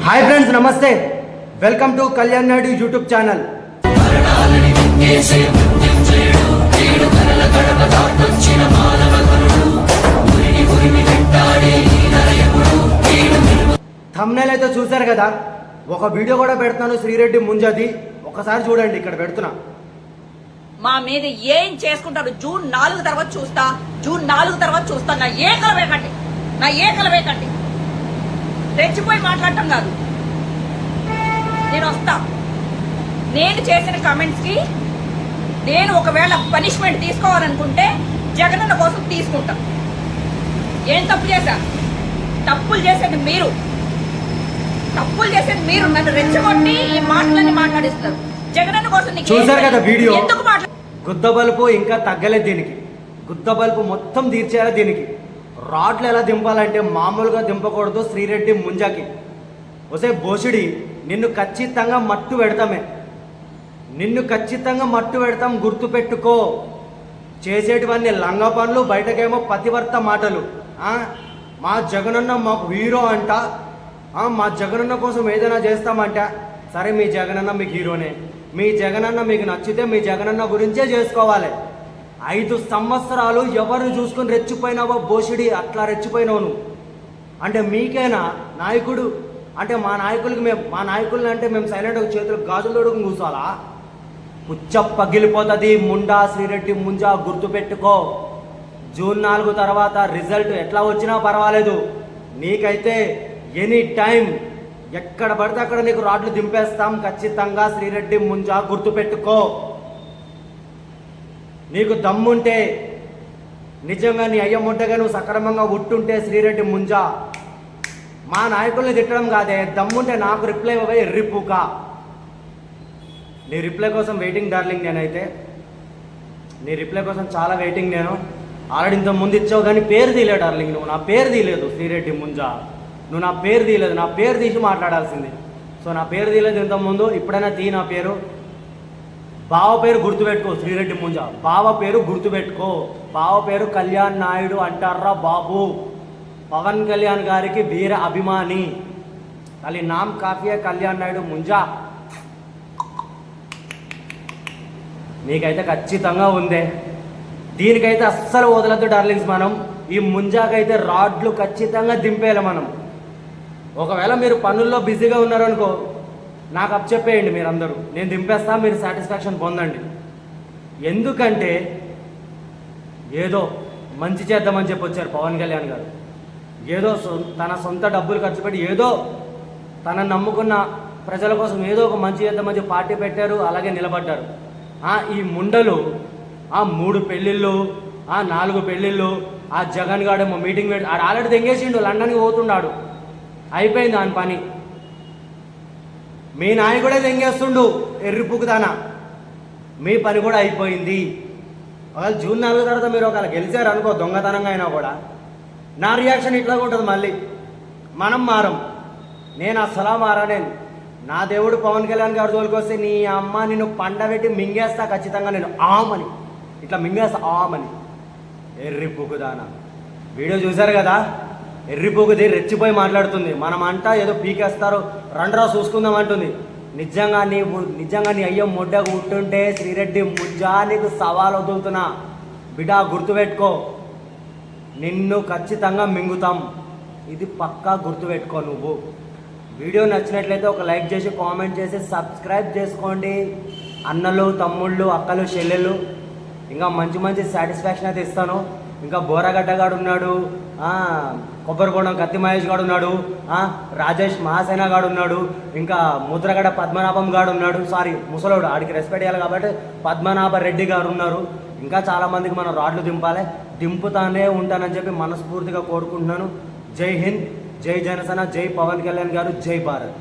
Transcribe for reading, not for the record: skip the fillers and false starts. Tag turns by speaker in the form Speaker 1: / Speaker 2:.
Speaker 1: Hi friends, నమస్తే. Welcome to Kalyan Naidu YouTube channel. Thumbnail అయితే చూశారు కదా, ఒక వీడియో కూడా పెడుతున్నాను శ్రీరెడ్డి ముంజది. ఒకసారి చూడండి, ఇక్కడ పెడుతున్నా.
Speaker 2: మా మీద ఏం చేసుకుంటారు? జూన్ 4 తర్వాత చూస్తా, జూన్ 4 తర్వాత చూస్తా. నా ఏకలు వేకండి. రెచ్చిపోయి మాట్లాడటం కాదు. నేను వస్తా. నేను చేసిన కమెంట్స్ కి నేను ఒకవేళ పనిష్మెంట్ తీసుకోవాలనుకుంటే జగనన్న కోసం తీసుకుంటా. ఏం తప్పు చేశా? తప్పులు చేసేది మీరు. నన్ను రెచ్చగొట్టి ఈ మాటలన్నీ మాట్లాడిస్తారు. జగనన్న కోసం
Speaker 1: చూసారు కదా వీడియో.
Speaker 2: ఎందుకు
Speaker 1: గుద్ద బల్బు ఇంకా తగ్గలేదు దీనికి. గుద్ద బల్బు మొత్తం తీర్చేయాలి దీనికి. రాడ్లు ఎలా దింపాలంటే మామూలుగా దింపకూడదు శ్రీరెడ్డి ముంజాకి. ఒసే బోసుడి, నిన్ను ఖచ్చితంగా మట్టు పెడతాం, గుర్తు పెట్టుకో. చేసేటివన్నీ లంగ పనులు, బయటకేమో పతివర్త మాటలు. మా జగనన్న మాకు హీరో అంట, మా జగనన్న కోసం ఏదైనా చేస్తామంట. సరే, మీ జగనన్న మీకు హీరోనే. మీ జగనన్న మీకు నచ్చితే మీ జగనన్న గురించే చేసుకోవాలి. 5 సంవత్సరాలు ఎవరు చూసుకొని రెచ్చిపోయినావో బోషిడి, అట్లా రెచ్చిపోయినావు నువ్వు. అంటే మీకేనా నాయకుడు? అంటే మా నాయకుల్ని అంటే మేము సైలెంట్గా చేతులు గాజులు తోడుకుని కూర్చోాలా? పుచ్చ పగిలిపోతుంది ముండా శ్రీరెడ్డి ముంజా, గుర్తుపెట్టుకో. జూన్ 4 తర్వాత రిజల్ట్ ఎట్లా వచ్చినా పర్వాలేదు, నీకైతే ఎనీ టైం ఎక్కడ పడితే అక్కడ నీకు రాడ్లు దింపేస్తాం ఖచ్చితంగా. శ్రీరెడ్డి ముంజా, గుర్తుపెట్టుకో. నీకు దమ్ముంటే, నిజంగా నీ అయ్య ముట్టగా నువ్వు సక్రమంగా ఉట్టుంటే శ్రీరెడ్డి ముంజా, మా నాయకుల్ని తిట్టడం కాదే, దమ్ముంటే నాకు రిప్లై ఇవ్వవే ఎర్రిపూక. నీ రిప్లై కోసం వెయిటింగ్ డార్లింగ్. నీ రిప్లై కోసం చాలా వెయిటింగ్. నేను ఆల్రెడీ ఇంత ముందు ఇచ్చావు కానీ పేరు తీయలేదు డార్లింగ్. నువ్వు నా పేరు తీయలేదు శ్రీరెడ్డి ముంజా, నువ్వు నా పేరు తీయలేదు. నా పేరు తీసి మాట్లాడాల్సింది. సో నా పేరు తీయలేదు ఇంతకుముందు, ఇప్పుడైనా తీ నా పేరు. బావ పేరు గుర్తుపెట్టుకో శ్రీరెడ్డి ముంజా, బావ పేరు గుర్తుపెట్టుకో. బావ పేరు కళ్యాణ్ నాయుడు అంటారా బాబు. పవన్ కళ్యాణ్ గారికి వీర అభిమాని. ఖాళీ నామ్ కాఫీ కళ్యాణ్ నాయుడు ముంజా. నీకైతే ఖచ్చితంగా ఉందే. దీనికైతే అస్సలు వదలద్దు డార్లింగ్స్. మనం ఈ ముంజాకైతే రాడ్లు ఖచ్చితంగా దింపేయాలి మనం. ఒకవేళ మీరు పనుల్లో బిజీగా ఉన్నారనుకో, నాకు అప్పచెప్పేయండి మీరందరూ, నేను దింపేస్తా, మీరు సాటిస్ఫాక్షన్ పొందండి. ఎందుకంటే ఏదో మంచి చేద్దామని చెప్పి వచ్చారు పవన్ కళ్యాణ్ గారు. ఏదో తన సొంత డబ్బులు ఖర్చు పెట్టి ఏదో తన నమ్ముకున్న ప్రజల కోసం ఏదో ఒక మంచి చేద్దామని చెప్పి పార్టీ పెట్టారు, అలాగే నిలబడ్డారు. ఈ ముండలు 3 పెళ్ళిళ్ళు, 4 పెళ్ళిళ్ళు, జగన్ గాడేమో మీటింగ్ పెట్టి ఆడు ఆల్రెడీ తెంగేసిండు, లండన్కి పోతున్నాడు, అయిపోయింది ఆయన పని. మీ నాయకుడే తెంగేస్తుండు ఎర్రిపుకుదానా, మీ పని కూడా అయిపోయింది. ఒకవేళ జూన్ 4 తర్వాత మీరు ఒకవేళ గెలిచారు అనుకో, దొంగతనంగా అయినా కూడా నా రియాక్షన్ ఇట్లాగే ఉంటుంది. మళ్ళీ మనం మారం. నేను అసలా మారానేను. నా దేవుడు పవన్ కళ్యాణ్ గారు తోలుకొస్తే నీ అమ్మ నిన్ను పండబెట్టి మింగేస్తా ఖచ్చితంగా. నేను ఆమని ఇట్లా మింగేస్తా, ఆమని. ఎర్రిపుకుదానా వీడియో చూశారు కదా. ఎర్రిపుకుది రెచ్చిపోయి మాట్లాడుతుంది. మనం అంటా ఏదో పీకేస్తారు, రండ్రా చూసుకుందాం అంటుంది. నిజంగా నీ అయ్యో ముడ్డకు ఉంటుంటే శ్రీరెడ్డి ముంజా, నీకు సవాల్ వదులుతున్నా బిడా, గుర్తుపెట్టుకో. నిన్ను ఖచ్చితంగా మింగుతాం, ఇది పక్కా గుర్తుపెట్టుకో. నువ్వు వీడియో నచ్చినట్లయితే ఒక లైక్ చేసి, కామెంట్ చేసి, సబ్స్క్రైబ్ చేసుకోండి. అన్నలు, తమ్ముళ్ళు, అక్కలు, చెల్లెళ్ళు, ఇంకా మంచి సాటిస్ఫాక్షన్ అయితే ఇస్తాను. ఇంకా బోరగడ్డ గాడు ఉన్నాడు, కొబ్బరిగొండం కత్తి మహేష్ గాడు ఉన్నాడు, రాజేష్ మహాసేన గాడు ఉన్నాడు, ఇంకా ముద్రగడ పద్మనాభం గాడు ఉన్నాడు. సారీ, ముసలోడు, ఆడికి రెస్పెక్ట్ ఇవ్వాలి కాబట్టి పద్మనాభ రెడ్డి గారు ఉన్నారు. ఇంకా చాలామందికి మనం రాడ్లు దింపాలి, దింపుతానే ఉంటానని చెప్పి మనస్ఫూర్తిగా కోరుకుంటున్నాను. జై హింద్, జై జనసేన, జై పవన్ కళ్యాణ్ గారు, జై భారత్.